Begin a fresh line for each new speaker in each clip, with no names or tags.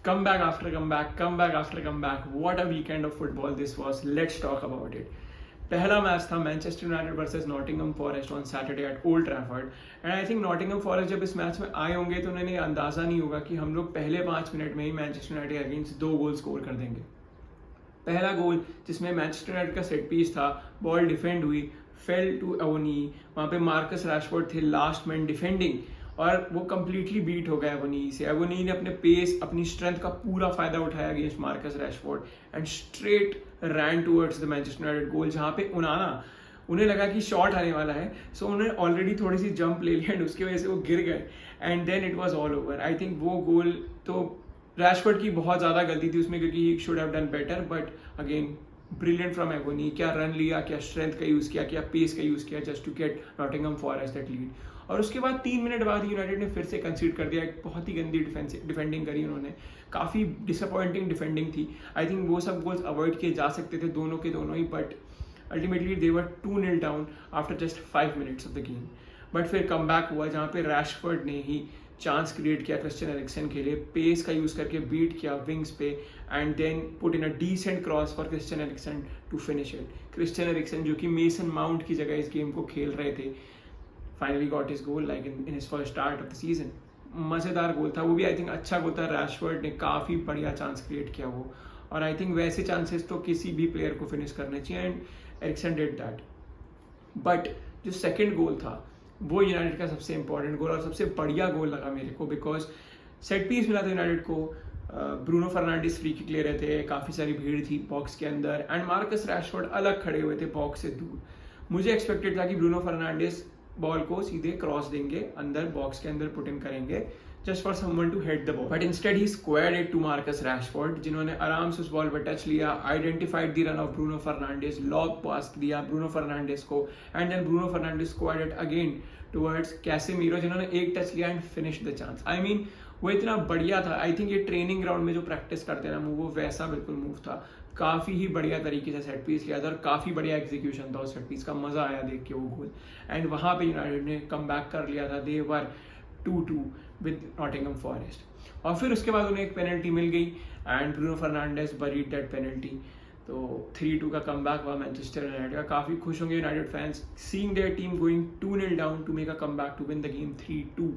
Comeback after comeback, comeback after comeback. What a weekend of football this was. Let's talk about it. पहला match था Manchester United versus Nottingham Forest on Saturday at Old Trafford and I think Nottingham Forest जब इस match में आए होंगे तो उन्हें अंदाजा नहीं होगा कि हम लोग पहले 5 मिनट में ही Manchester United against 2 goal score कर देंगे। पहला गोल जिसमें मैनचेस्टर यूनाइटेड का सेट पीस था, बॉल डिफेंड हुई, फेल टू एवोनी, वहाँ पे मार्कस रैशफोर्ड थे लास्ट मैन डिफेंडिंग और वो कंप्लीटली बीट हो गया एवोनी से। एवोनी ने अपने पेस, अपनी स्ट्रेंथ का पूरा फायदा उठाया against Marcus Rashford and straight ran towards the Manchester United goal, जहाँ पे उन्हें लगा कि शॉट आने वाला है, सो उन्होंने ऑलरेडी थोड़ी सी जंप ले ली एंड उसकी वजह से वो गिर गए and then it was all over. I think वो गोल तो रैशफोर्ड की बहुत ज़्यादा गलती थी उसमें क्योंकि he should have done better, but again brilliant from Awoniyi. क्या रन लिया, क्या स्ट्रेंथ का यूज़ किया, क्या पेस का यूज़ किया just to get Nottingham Forest that lead. और उसके बाद 3 मिनट बाद यूनाइटेड ने फिर से कंसीड कर दिया। एक बहुत ही गंदी डिफेंडिंग करी उन्होंने, काफ़ी डिसअपॉइंटिंग डिफेंडिंग थी। आई थिंक वो सब गोल्स अवॉइड किए जा सकते थे दोनों के दोनों ही, but ultimately they were 2-0 down after just 5 minutes of the game. But फिर कम बैक हुआ जहाँ पे रैशफोर्ड ने ही चांस क्रिएट किया क्रिस्टियन एरिक्सन के लिए, पेस का यूज़ करके बीट किया विंग्स पे and then put in a decent cross for Christian Eriksen to finish it. Christian Eriksen जो कि मेसन माउंट की जगह इस गेम को खेल रहे थे, finally got his goal like in his first start of the season. मज़ेदार गोल था वो भी, आई थिंक अच्छा गोल था। रैशफोर्ड ने काफ़ी बढ़िया चांस क्रिएट किया वो, और आई थिंक वैसे चांसेस तो किसी भी प्लेयर को फिनिश करने चाहिए and Eriksen did that. But जो सेकंड गोल था वो यूनाइटेड का सबसे इंपॉर्टेंट गोल और सबसे बढ़िया गोल लगा मेरे को, बिकॉज सेट पीस मिला था यूनाइटेड को। ब्रूनो फर्नांडिस फ्री किक ले रहे थे, काफ़ी सारी भीड़ थी बॉक्स के अंदर एंड मार्कस रैशफोर्ड अलग खड़े हुए थे बॉक्स से दूर। मुझे एक्सपेक्टेड था कि ब्रूनो फर्नांडिस बॉल को सीधे क्रॉस देंगे, अंदर बॉक्स के अंदर पुट इन करेंगे just for someone to head the ball, but instead he squared it to Marcus Rashford, जिन्होंने आराम से उस बॉल पर टच लिया, identified the run of Bruno Fernandes, lob pass दिया ब्रूनो फर्नांडिस को and then Bruno Fernandes squared it again towards Casemiro, जिन्होंने एक टच लिया and finish the chance. I mean वो इतना बढ़िया था। आई थिंक ये ट्रेनिंग ग्राउंड में जो प्रैक्टिस करते हैं ना मूव, वो वैसा बिल्कुल मूव था। काफ़ी ही बढ़िया तरीके से सेट पीस लिया था और काफ़ी बढ़िया एग्जीक्यूशन था उस सेट पीस का, मज़ा आया देख के वो गोल। एंड वहाँ पे यूनाइटेड ने कम बैक कर लिया था, they were 2-2 with Nottingham Forest. और फिर उसके बाद उन्हें एक पेनल्टी मिल गई and Bruno Fernandes buried that penalty, तो 3-2 का कम बैक हुआ मैनचेस्टर यूनाइटेड का। काफ़ी खुश होंगे United fans seeing their team going 2-0 down to make a come back to win the game 3-2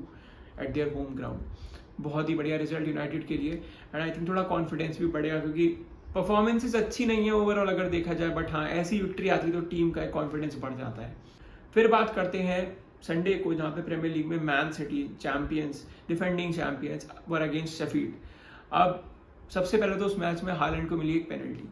at their home ground. बहुत ही बढ़िया रिजल्ट यूनाइटेड के लिए एंड आई थिंक थोड़ा कॉन्फिडेंस भी बढ़ेगा क्योंकि परफॉर्मेंसेस अच्छी नहीं है ओवरऑल अगर देखा जाए, बट हाँ ऐसी विक्ट्री आती तो टीम का कॉन्फिडेंस बढ़ जाता है। फिर बात करते हैं संडे को, जहाँ पे प्रीमियर लीग में man city champions, defending champions were against Sheffield. अब सबसे पहले तो उस मैच में हालैंड को मिली एक पेनल्टी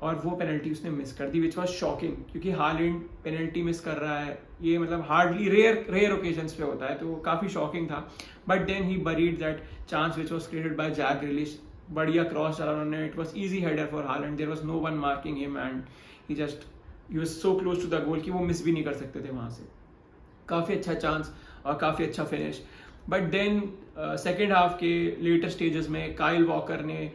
और वो पेनल्टी उसने मिस कर दी, विच वॉज शॉकिंग क्योंकि हालैंड पेनल्टी मिस कर रहा है, ये मतलब हार्डली रेयर ओकेजन्स पे होता है, तो काफ़ी शॉकिंग था। But then he buried that chance which was created by Jack Grealish. बढ़िया क्रॉस डाला उन्होंने, it was easy header for Haaland, there was no one marking him and he was so close to the goal कि वो miss भी नहीं कर सकते थे वहाँ से। काफ़ी अच्छा चांस और काफ़ी अच्छा finish. But then second half के लेटर स्टेजेस में काइल वॉकर ने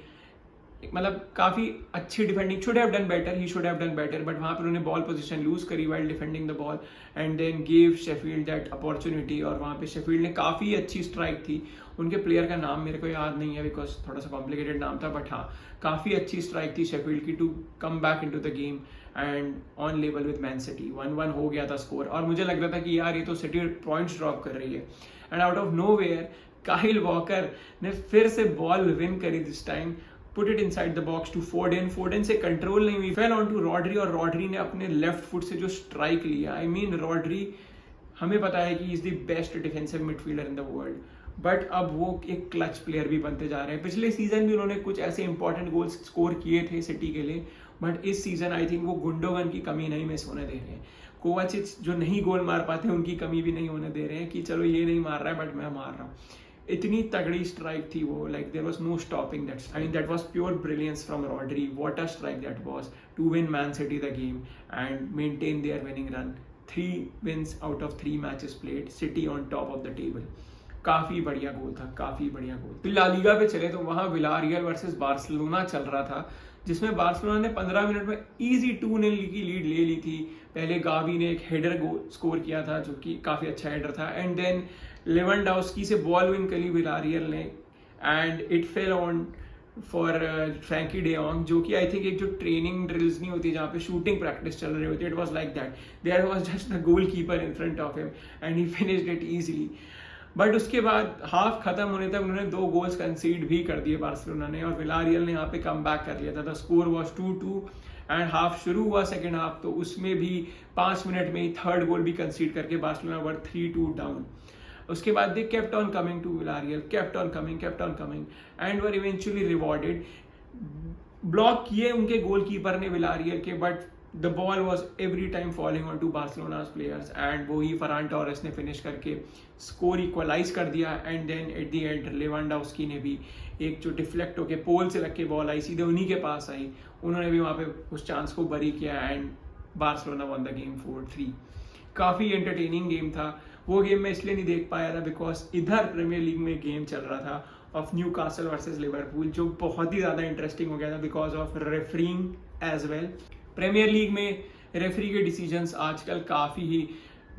मतलब काफ़ी अच्छी defending, should have done better, he should have done better, but वहाँ पर उन्होंने बॉल पोजीशन लूज करी while defending the ball and then give Sheffield that opportunity. और वहाँ पे शेफील्ड ने काफ़ी अच्छी स्ट्राइक थी, उनके प्लेयर का नाम मेरे को याद नहीं है बिकॉज थोड़ा सा कॉम्प्लिकेटेड नाम था, बट हाँ काफ़ी अच्छी स्ट्राइक थी शेफील्ड की to come back into the game and on level with Man City. 1-1 हो गया था स्कोर और मुझे लग रहा था कि यार ये तो सिटी पॉइंट्स ड्रॉप कर रही है and out of nowhere Kyle Walker ने फिर से बॉल विन करी this time, put it inside the box to Foden. Foden से कंट्रोल नहीं हुई, फेल ऑन टू रॉड्री और रॉड्री ने अपने लेफ्ट फुट से जो स्ट्राइक लिया, आई मीन रॉड्री हमें पता है कि is the best defensive midfielder in the world, but अब वो एक क्लच प्लेयर भी बनते जा रहे हैं। पिछले सीजन भी उन्होंने कुछ ऐसे इंपॉर्टेंट गोल्स स्कोर किए थे सिटी के लिए, बट इस सीजन आई थिंक वो गुंडोगन की कमी नहीं मिस होने दे रहे हैं। कोवाचिच जो नहीं गोल मार पाते उनकी कमी भी नहीं होने दे रहे हैं कि चलो ये नहीं मार रहा है बट मैं मार रहा हूँ। इतनी तगड़ी स्ट्राइक थी वो, like there was no stopping that. I mean that was pure brilliance from Rodri, what a strike that was to win Man City the game and maintain their winning run. 3 wins out of 3 matches played, City on top of the table. काफ़ी बढ़िया गोल था, काफ़ी बढ़िया गोल। फिर La Liga पे चले तो वहाँ विलारियल वर्सेस बार्सिलोना चल रहा था, जिसमें बार्सिलोना ने 15 मिनट में इजी 2-0 की लीड ले ली थी। पहले गावी ने एक हेडर गोल स्कोर किया था जो कि काफ़ी अच्छा हेडर था एंड देन लेवेंडोव्स्की से बॉल विन करी विलारियल ने and it fell on for Frenkie de Jong, जो कि आई थिंक एक जो ट्रेनिंग ड्रिल्स नहीं होती जहाँ पे शूटिंग प्रैक्टिस चल रही होती है, it was like that, there was just a goalkeeper in front of him and he finished it easily. But उसके बाद हाफ खत्म होने तक उन्होंने 2 गोल्स कंसीड भी कर दिए बार्सिलोना ने, और विलारियल ने यहाँ पे कम बैक कर लिया था। The score was 2-2 and half शुरू हुआ सेकेंड हाफ, तो उसमें भी 5 मिनट में ही थर्ड गोल भी कंसीड करके बार्सिलोना वर 3-2 डाउन। उसके बाद दे kept on coming to Villarreal, kept on coming and were eventually rewarded. Block किए उनके गोलकीपर ने विलारियल के, but the ball was every time falling on to Barcelona's players and वो ही फरान टोरेस ने फिनिश करके स्कोर इक्वलाइज कर दिया। And then at the end Lewandowski ने भी एक जो डिफ्लेक्ट होके पोल से लग के बॉल आई सीधे उन्हीं के पास आई, उन्होंने भी वहाँ पे उस चांस को बरी किया and Barcelona one the game 4-3। काफ़ी एंटरटेनिंग गेम था वो। गेम मैं इसलिए नहीं देख पाया था बिकॉज इधर प्रीमियर लीग में गेम चल रहा था ऑफ न्यूकासल वर्सेस लिवरपूल, जो बहुत ही ज़्यादा इंटरेस्टिंग हो गया था because of refereeing as well. Premier League में रेफरी के डिसीजंस आजकल काफ़ी ही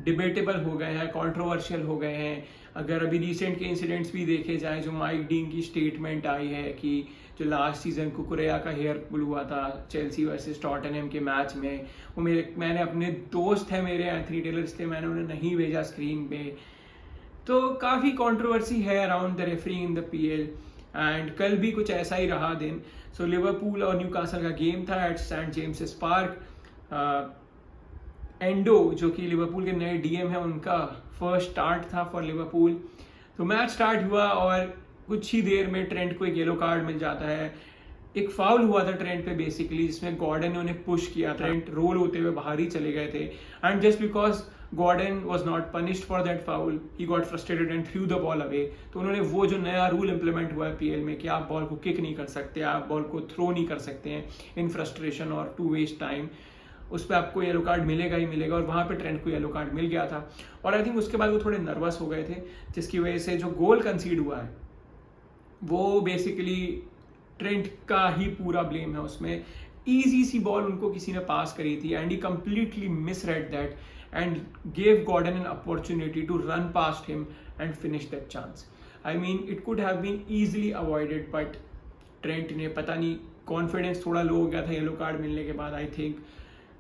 डिबेटेबल हो गए हैं, कंट्रोवर्शियल हो गए हैं। अगर अभी रिसेंट के इंसिडेंट्स भी देखे जाए, जो माइक डीन की स्टेटमेंट आई है कि जो लास्ट सीजन कुकुरेया का हेयर पुल हुआ था चेल्सी वर्सेस टॉटनहम के मैच में, वो मैंने अपने दोस्त है मेरे एंथनी टेलर, इसलिए मैंने उन्हें नहीं भेजा स्क्रीन पे। तो काफ़ी कंट्रोवर्सी है around the refereeing in the PL and कल भी कुछ ऐसा ही रहा दिन। सो लिवरपूल और न्यूकासल का गेम था at Saint James Park. Endo जो कि लिवरपूल के नए डीएम है, उनका फर्स्ट स्टार्ट था फॉर लिवरपूल। तो मैच स्टार्ट हुआ और कुछ ही देर में ट्रेंट को एक येलो कार्ड मिल जाता है। एक फाउल हुआ था ट्रेंट पे बेसिकली, जिसमें गॉर्डन ने उन्हें पुश किया, ट्रेंट रोल होते हुए बाहर ही चले गए थे and just because Gordon was not punished for that foul he got frustrated and threw the ball away. तो उन्होंने वो जो नया रूल इंप्लीमेंट हुआ है पीएल में कि आप बॉल को किक नहीं कर सकते, आप बॉल को थ्रो नहीं कर सकते हैं इन फ्रस्ट्रेशन और टू वेस्ट टाइम, उस पर आपको येलो कार्ड मिलेगा ही मिलेगा। और वहाँ पे ट्रेंट को येलो कार्ड मिल गया था और आई थिंक उसके बाद वो थोड़े नर्वस हो गए थे, जिसकी वजह से जो गोल कंसीड हुआ है वो बेसिकली ट्रेंट का ही पूरा ब्लेम है उसमें। ईजी सी बॉल उनको किसी ने पास करी थी and he completely misread that and gave Gordon an opportunity to run past him and finish that chance. I mean it could have been easily avoided, but Trent ने पता नहीं confidence थोड़ा लो हो गया था येलो कार्ड मिलने के बाद आई थिंक,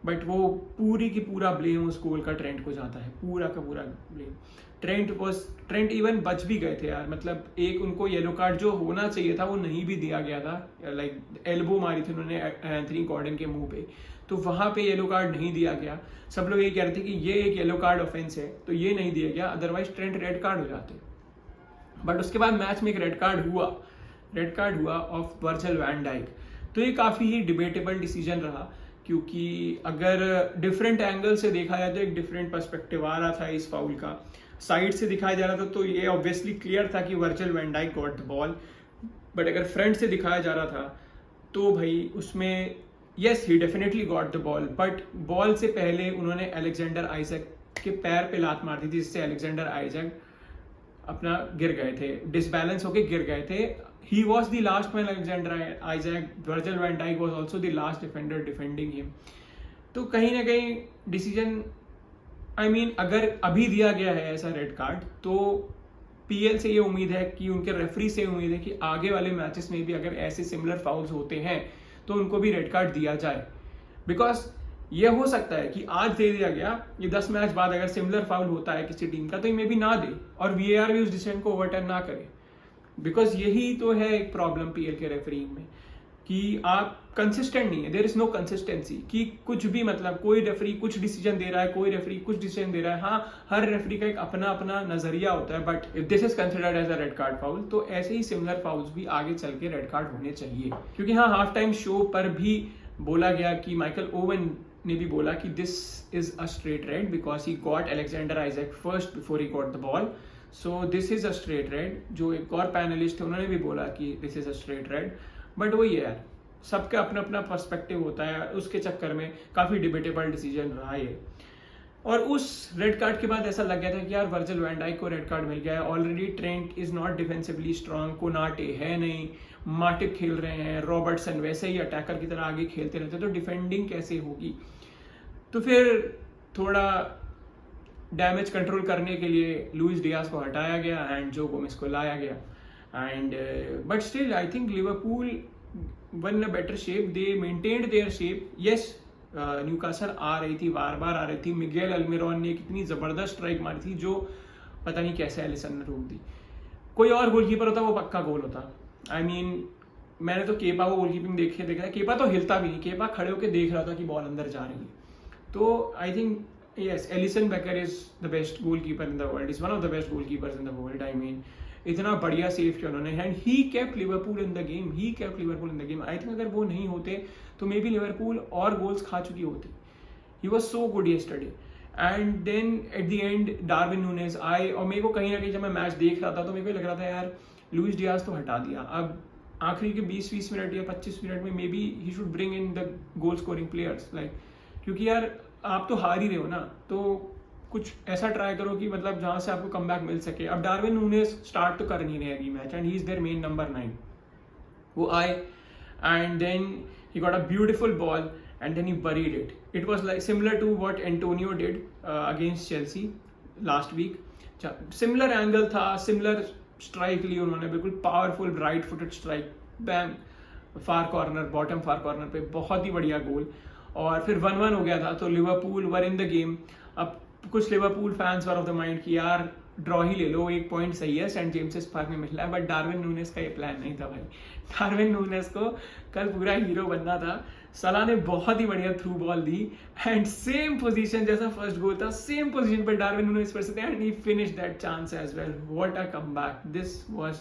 बट वो पूरी की पूरा ब्लेम उस गोल का ट्रेंट को जाता है, पूरा का पूरा ब्लेम। ट्रेंट इवन बच भी गए थे यार, मतलब एक उनको येलो कार्ड जो होना चाहिए था वो नहीं भी दिया गया था, लाइक एल्बो मारी थी उन्होंने एंथनी गॉर्डन के मुंह पे, तो वहां पे येलो कार्ड नहीं दिया गया। सब लोग ये कह रहे थे कि ये एक येलो कार्ड ऑफेंस है तो ये नहीं दिया गया, अदरवाइज ट्रेंट रेड कार्ड हो जाते। बट उसके बाद मैच में एक रेड कार्ड हुआ ऑफ वर्जिल वैन डाइक। तो ये काफी ही डिबेटेबल डिसीजन रहा, क्योंकि अगर डिफरेंट एंगल से देखा जाए तो एक डिफरेंट पर्सपेक्टिव आ रहा था इस फाउल का। साइड से दिखाया जा रहा था तो ये ऑब्वियसली क्लियर था कि Virgil van Dijk got the ball, but अगर फ्रंट से दिखाया जा रहा था तो भाई उसमें yes he definitely got the ball, but ball से पहले उन्होंने अलेक्जेंडर आइजैक के पैर पे लात मार दी थी, जिससे अलेक्जेंडर आइजैक अपना गिर गए थे, डिसबैलेंस होके गिर गए थे। He was the last man, Alexander Isaac. Virgil van Dijk was also the last defender defending him. तो कहीं ना कहीं डिसीजन, आई मीन अगर अभी दिया गया है ऐसा रेड कार्ड तो पीएल से ये उम्मीद है कि उनके रेफरी से उम्मीद है कि आगे वाले मैचेस में भी अगर ऐसे सिमिलर फाउल्स होते हैं तो उनको भी रेड कार्ड दिया जाए। बिकॉज ये हो सकता है कि आज दे दिया गया, ये 10 मैच बाद अगर सिमिलर फाउल होता है किसी टीम का तो ये मे भी ना दे और वीएआर भी उस डिसीजन को ओवरटर्न ना करे। बिकॉज यही तो है एक प्रॉब्लम पीएल के रेफरिंग में कि आप कंसिस्टेंट नहीं है, देयर इज नो कंसिस्टेंसी कि कुछ भी, मतलब कोई रेफरी कुछ डिसीजन दे रहा है, कोई रेफरी कुछ डिसीजन दे रहा है। हाँ, हर रेफरी का एक अपना अपना नजरिया होता है, but if this is considered as a red card foul तो ऐसे ही सिमिलर फाउल्स भी आगे चल के रेड कार्ड होने चाहिए। क्योंकि हाँ, हाफ टाइम शो पर भी बोला गया कि माइकल ओवन ने भी बोला कि this is a straight red because he got Alexander Isaac first before he got the ball, so this is a straight red. जो एक और पैनलिस्ट है उन्होंने भी बोला कि this is a straight red, but वही है, सबका अपना अपना पर्सपेक्टिव होता है, उसके चक्कर में काफी डिबेटेबल डिसीजन रहा ये। और उस रेड कार्ड के बाद ऐसा लग गया था कि यार वर्जिल वैन डाइक को रेड कार्ड मिल गया है, already Trent is not defensively strong, Konate है नहीं, माटिप खेल रहे हैं, रॉबर्टसन वैसे ही अटैकर की तरह आगे खेलते रहते, तो डिफेंडिंग कैसे होगी। तो फिर थोड़ा डैमेज कंट्रोल करने के लिए लुइस डियाज को हटाया गया एंड जो गोमेज को लाया गया and but still I think Liverpool won in a better shape, they maintained their shape. Yes, Newcastle आ रही थी, बार बार आ रही थी. मिगेल अल्मिरॉन ने कितनी ज़बरदस्त स्ट्राइक मारी थी जो पता नहीं कैसे एलिसन ने रोक दी. कोई और गोलकीपर होता वो पक्का गोल होता. आई मीन मैंने तो केपा को गोलकीपिंग देखा, केपा तो हिलता भी नहीं, केपा खड़े होकर देख रहा था कि बॉल अंदर जा रही है. तो I think yes, Alisson Becker is the best goalkeeper in the world. He's one of the best goalkeepers in the world. I mean, इतना बढ़िया सेव किया उन्होंने. And he kept Liverpool in the game. He kept Liverpool in the game. I think अगर वो नहीं होते तो may be Liverpool और गोल्स खा चुकी होती. He was so good yesterday. And then at the end Darwin Nunez आए, और मेरे को कहीं ना कहीं जब मैं मैच देख रहा था तो मेरे को लग रहा था यार लुइस डियाज तो हटा दिया, अब आखिरी के 20-20 मिनट या 25 मिनट में may be he should bring in the goal scoring players. Like क्योंकि यार आप तो हार ही रहे हो ना, तो कुछ ऐसा ट्राई करो कि मतलब जहां से आपको कमबैक मिल सके. अब डार्विन नूनेज स्टार्ट तो कर नहीं रहे अभी match, and he is their main number 9. वो आए and then he got a beautiful ball and then he buried it. It was like similar to what Antonio did against Chelsea last week. Similar angle था, similar strike ली उन्होंने, बिल्कुल powerful right footed strike, bam far corner, bottom far corner पे, बहुत ही बढ़िया गोल. और फिर 1-1 हो गया था तो Liverpool were in the game. अब कुछ Liverpool fans were of the mind कि यार ड्रॉ ही ले लो, 1 पॉइंट सही है, सेंट जेम्सेस पार्क में मिल रहा है. बट डार्विन नूनेज का ये प्लान नहीं था भाई. डार्विन नूनेज को कल पूरा हीरो बनना था. सलाह ने बहुत ही बढ़िया थ्रू बॉल दी एंड सेम पोजीशन जैसा फर्स्ट गोल था, सेम पोजीशन पर डार्विन नूनेज पर से थे and he finished that chance as well. What a comeback. This was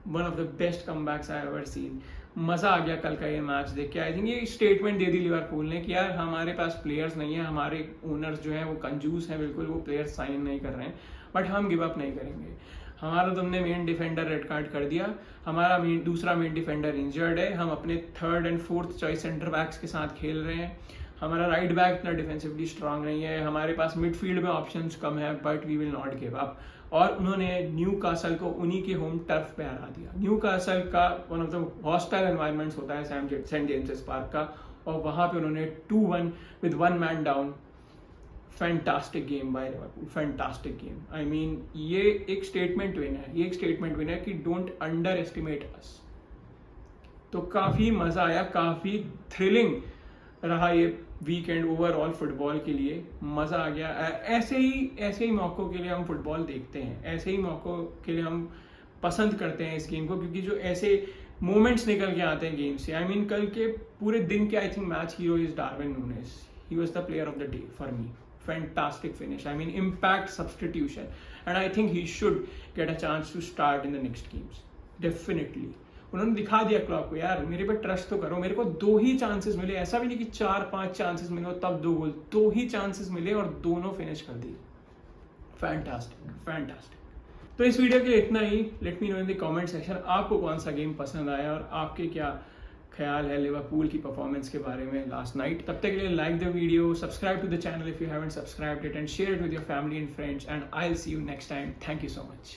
one of the best comebacks I ever seen. मज़ा आ गया कल का ये मैच देख के. आई थिंक ये स्टेटमेंट दे दी लिवरपूल ने कि यार हमारे पास प्लेयर्स नहीं है, हमारे ओनर्स जो हैं वो कंजूस हैं बिल्कुल, वो प्लेयर्स साइन नहीं कर रहे हैं, बट हम गिव अप नहीं करेंगे. हमारा तुमने मेन डिफेंडर रेड कार्ड कर दिया, हमारा दूसरा मेन डिफेंडर इंजर्ड है, हम अपने 3rd and 4th choice centre backs के साथ खेल रहे हैं, हमारा राइट बैक इतना डिफेंसिवली स्ट्रांग नहीं है, हमारे पास मिडफील्ड में ऑप्शंस कम है, but we will not give up. और उन्होंने न्यू कासल को उन्हीं के होम टर्फ पे हरा दिया. न्यू कासल का one of the hostile environments होता है सेंट जेम्सेस पार्क का, और वहां पे उन्होंने 2-1 with 1 man down. Fantastic game by Liverpool, fantastic game. I mean ये एक स्टेटमेंट विन है कि डोंट अंडर एस्टिमेट अस. तो काफी मजा आया, काफी थ्रिलिंग रहा ये वीकेंड ओवरऑल फुटबॉल के लिए. मज़ा आ गया. ऐसे ही मौक़ों के लिए हम फुटबॉल देखते हैं, ऐसे ही मौक़ों के लिए हम पसंद करते हैं इस गेम को, क्योंकि जो ऐसे मोमेंट्स निकल के आते हैं गेम से. आई मीन कल के पूरे दिन के I think match hero is Darwin Nunez. He was the player of the day for me. Fantastic finish. I mean impact substitution, and I think he should get a chance to start in the next games definitely. उन्होंने दिखा दिया Klopp को यार मेरे पे trust तो करो. मेरे को 2 ही चांसेस मिले, ऐसा भी नहीं कि 4-5 चांसेस मिले और तब 2 गोल. 2 ही चांसेस मिले और दोनों फिनिश कर दिए. फैंटास्टिक. तो इस वीडियो के लिए इतना ही. Let me know in the comment section आपको कौन सा गेम पसंद आया और आपके क्या ख्याल है लिवरपूल की परफॉर्मेंस के बारे में लास्ट नाइट. तब तक के लिए like the video, subscribe to the channel if you haven't subscribed it, and share it with your family and friends, and I will see you next time. Thank you so much.